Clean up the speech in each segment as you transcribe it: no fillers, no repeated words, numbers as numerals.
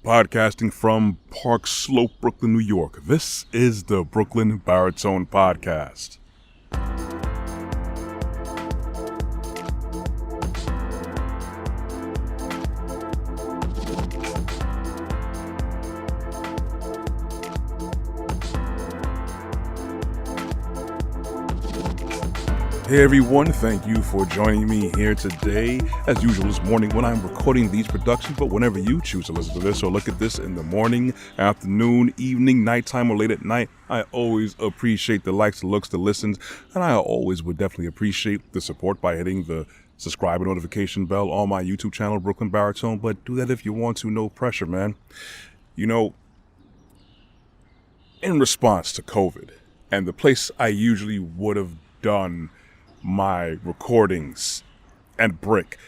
podcasting from Park Slope, Brooklyn, New York. This is the Brooklyn Baritone Podcast. Hey everyone, thank you for joining me here today. As usual this morning when I'm recording these productions, but whenever you choose to listen to this or look at this in the morning, afternoon, evening, nighttime, or late at night, I always appreciate the likes, the looks, the listens, and I always would definitely appreciate the support by hitting the subscribe and notification bell on my YouTube channel, Brooklyn Baritone, but do that if you want to, no pressure, man. You know, in response to COVID, and the place I usually would have done my recordings at Brick,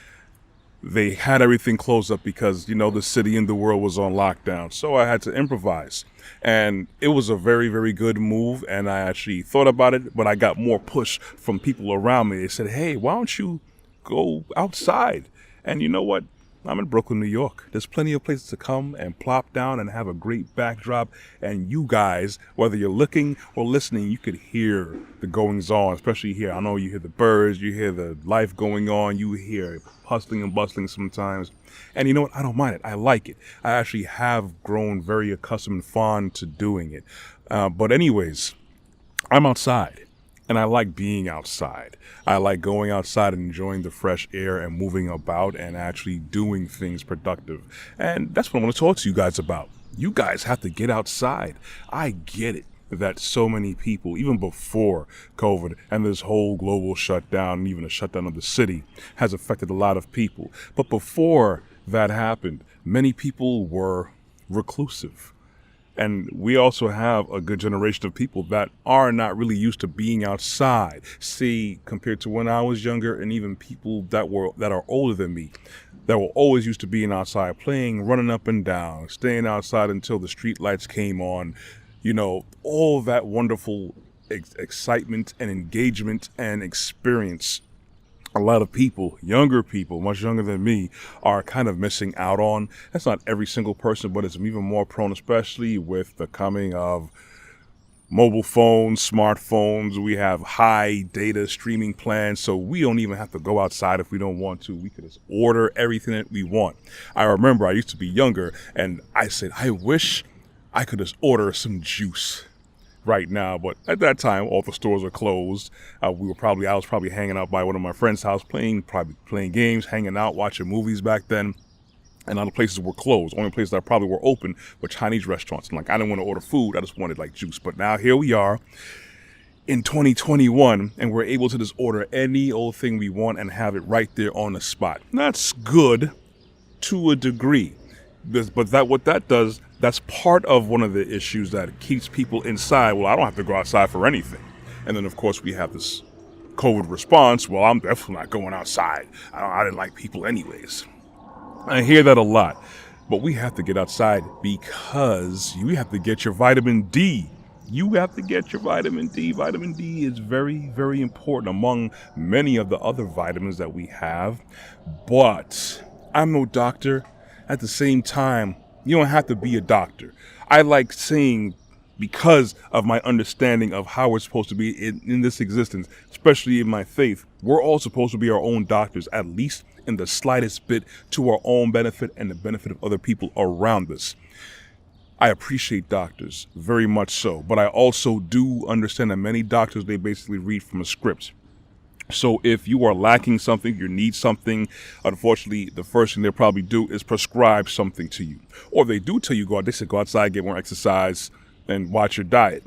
they had everything closed up because, the city and the world was on lockdown. So I had to improvise. And it was a very, very good move. And I actually thought about it, but I got more push from people around me. They said, hey, why don't you go outside? And you know what? I'm in Brooklyn, New York. There's plenty of places to come and plop down and have a great backdrop. And you guys, whether you're looking or listening, you could hear the goings on, especially here. I know you hear the birds, you hear the life going on, you hear hustling and bustling sometimes. And you know what? I don't mind it. I like it. I actually have grown very accustomed and fond to doing it. But anyways, I'm outside. And I like being outside. I like going outside and enjoying the fresh air and moving about and actually doing things productive. And that's what I want to talk to you guys about. You guys have to get outside. I get it that so many people, even before COVID and this whole global shutdown, and even a shutdown of the city, has affected a lot of people. But before that happened, many people were reclusive. And we also have a good generation of people that are not really used to being outside. See, compared to when I was younger, and even people that are older than me, that were always used to being outside, playing, running up and down, staying outside until the street lights came on. All that wonderful excitement and engagement and experience. A lot of people, younger people, much younger than me, are kind of missing out on. That's not every single person, but it's even more prone, especially with the coming of mobile phones, smartphones. We have high data streaming plans, so we don't even have to go outside if we don't want to. We could just order everything that we want. I remember I used to be younger, and I said, I wish I could just order some juice right now, but at that time all the stores were closed. I was probably hanging out by one of my friends' house, playing games, hanging out, watching movies back then, and other places were closed. Only places that probably were open were Chinese restaurants. And I didn't want to order food, I just wanted juice. But now here we are in 2021, and we're able to just order any old thing we want and have it right there on the spot. That's good to a degree. But what that does, that's part of one of the issues that keeps people inside. Well, I don't have to go outside for anything. And then, of course, we have this COVID response. Well, I'm definitely not going outside. I didn't like people anyways. I hear that a lot. But we have to get outside because you have to get your vitamin D. You have to get your vitamin D. Vitamin D is very, very important among many of the other vitamins that we have. But I'm no doctor. At the same time, you don't have to be a doctor. I like saying, because of my understanding of how we're supposed to be in this existence, especially in my faith, we're all supposed to be our own doctors, at least in the slightest bit, to our own benefit and the benefit of other people around us. I appreciate doctors, very much so, but I also do understand that many doctors, they basically read from a script. So if you are lacking something, you need something, unfortunately, the first thing they'll probably do is prescribe something to you. Or they do tell you they say go outside, get more exercise, and watch your diet.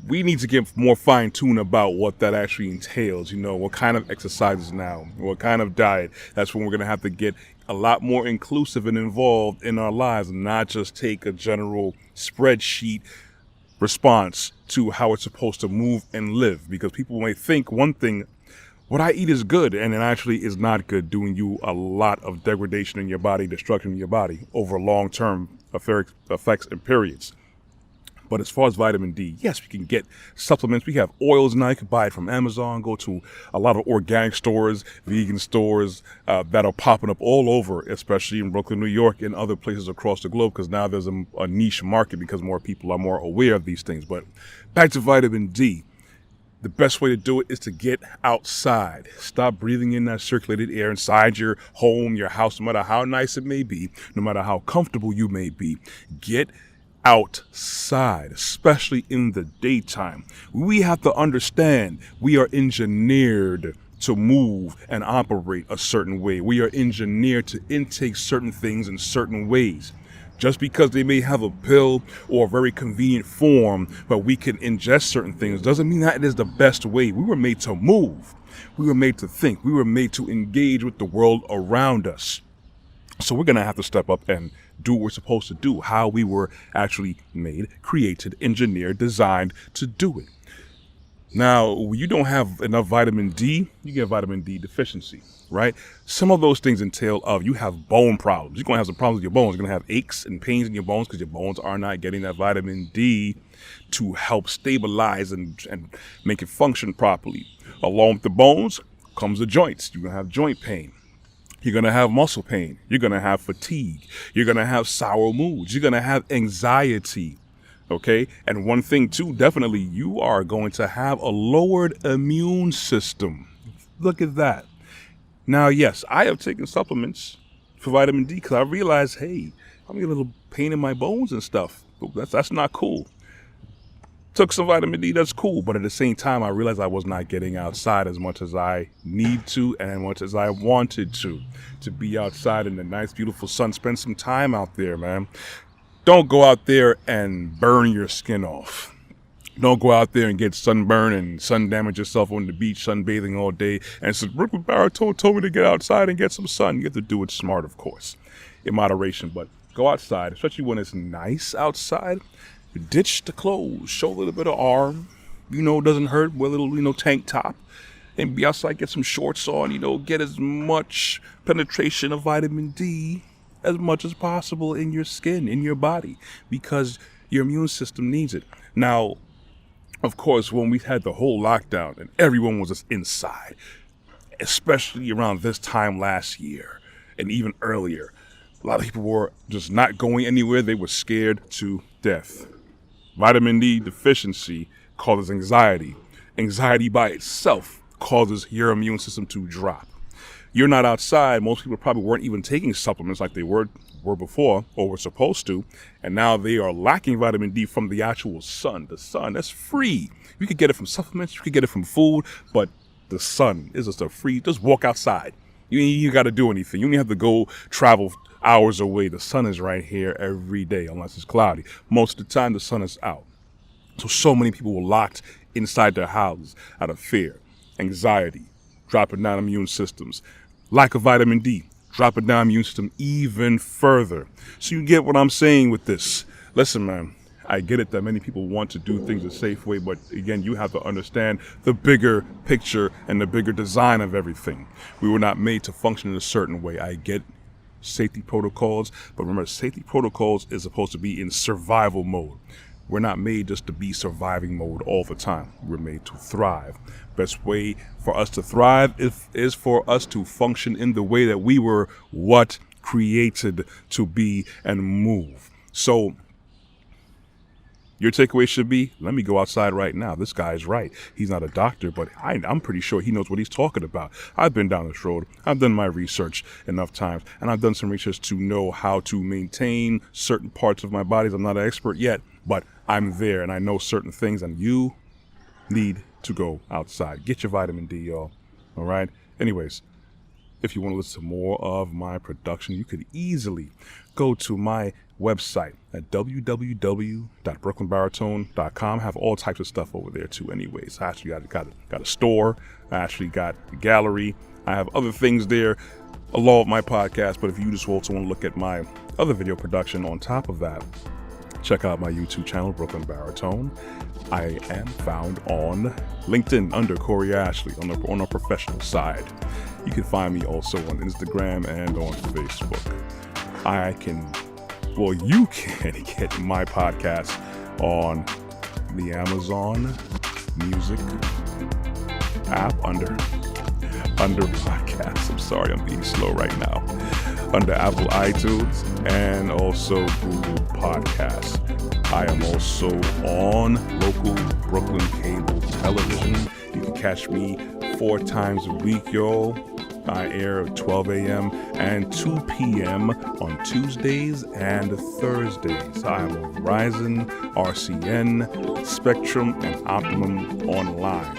We need to get more fine-tuned about what that actually entails. What kind of exercises now, what kind of diet. That's when we're going to have to get a lot more inclusive and involved in our lives, and not just take a general spreadsheet response to how it's supposed to move and live. Because people may think one thing, what I eat is good, and it actually is not good, doing you a lot of degradation in your body, destruction in your body over long-term effects and periods. But as far as vitamin D, yes, we can get supplements. We have oils now. You can buy it from Amazon. Go to a lot of organic stores, vegan stores that are popping up all over, especially in Brooklyn, New York, and other places across the globe, because now there's a niche market because more people are more aware of these things. But back to vitamin D. The best way to do it is to get outside. Stop breathing in that circulated air inside your home, your house, no matter how nice it may be, no matter how comfortable you may be. Get outside, especially in the daytime. We have to understand we are engineered to move and operate a certain way. We are engineered to intake certain things in certain ways. Just because they may have a pill or a very convenient form, but we can ingest certain things, doesn't mean that it is the best way. We were made to move. We were made to think. We were made to engage with the world around us. So we're going to have to step up and do what we're supposed to do, how we were actually made, created, engineered, designed to do it. Now, you don't have enough vitamin D, you get vitamin D deficiency, right? Some of those things entail of you have bone problems. You're going to have some problems with your bones. You're going to have aches and pains in your bones because your bones are not getting that vitamin D to help stabilize and make it function properly. Along with the bones comes the joints. You're going to have joint pain. You're going to have muscle pain. You're going to have fatigue. You're going to have sour moods. You're going to have anxiety. Okay. And one thing too, definitely you are going to have a lowered immune system. Look at that. Now, yes, I have taken supplements for vitamin D because I realized, hey, I'm getting a little pain in my bones and stuff. That's not cool. Took some vitamin D, that's cool. But at the same time, I realized I was not getting outside as much as I need to and as much as I wanted to be outside in the nice, beautiful sun. Spend some time out there, man. Don't go out there and burn your skin off. Don't go out there and get sunburn and sun damage yourself on the beach, sunbathing all day. And so Brooklyn Baritone told me to get outside and get some sun. You have to do it smart, of course, in moderation. But go outside, especially when it's nice outside. Ditch the clothes, show a little bit of arm, doesn't hurt, wear a little, tank top, and be outside, get some shorts on, get as much penetration of vitamin D as much as possible in your skin, in your body, because your immune system needs it. Now, of course, when we had the whole lockdown and everyone was just inside, especially around this time last year and even earlier, a lot of people were just not going anywhere. They were scared to death. Vitamin D deficiency causes anxiety. Anxiety by itself causes your immune system to drop. You're not outside. Most people probably weren't even taking supplements like they were before or were supposed to. And now they are lacking vitamin D from the actual sun. The sun, that's free. You could get it from supplements. You could get it from food. But the sun is just just walk outside. You ain't got to do anything. You don't have to go travel hours away. The sun is right here every day, unless it's cloudy. Most of the time, the sun is out. So many people were locked inside their houses out of fear, anxiety, dropping down immune systems, lack of vitamin D, dropping down immune system even further. So you get what I'm saying with this. Listen, man, I get it that many people want to do things a safe way, but again, you have to understand the bigger picture and the bigger design of everything. We were not made to function in a certain way. I get safety protocols, but remember, safety protocols is supposed to be in survival mode. We're not made just to be surviving mode all the time. We're made to thrive. Best way for us to thrive is for us to function in the way that we were created to be and move. So your takeaway should be, let me go outside right now. This guy's right. He's not a doctor, but I'm pretty sure he knows what he's talking about. I've been down this road. I've done my research enough times, and I've done some research to know how to maintain certain parts of my body. I'm not an expert yet, but I'm there, and I know certain things, and you need to go outside. Get your vitamin D, y'all. All right? Anyways, if you want to listen to more of my production, you could easily go to my website at www.brooklynbaritone.com. I have all types of stuff over there too anyways. I actually got a store. I actually got a gallery. I have other things there along with my podcast, but if you just also want to look at my other video production on top of that, check out my YouTube channel, Brooklyn Baritone. I am found on LinkedIn under Corey Ashley on a professional side. You can find me also on Instagram and on Facebook. You can get my podcast on the Amazon Music app under podcasts. I'm sorry, I'm being slow right now. Under Apple iTunes and also Google Podcasts. I am also on local Brooklyn cable television. You can catch me 4 times a week, y'all. I air at 12 a.m. and 2 p.m. on Tuesdays and Thursdays. I am on Verizon, RCN, Spectrum, and Optimum Online.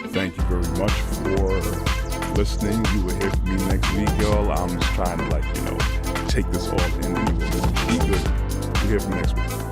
Thank you very much for listening. You will hear from me next week, y'all. I'm just trying to take this all in. Be good. We'll hear from you next week.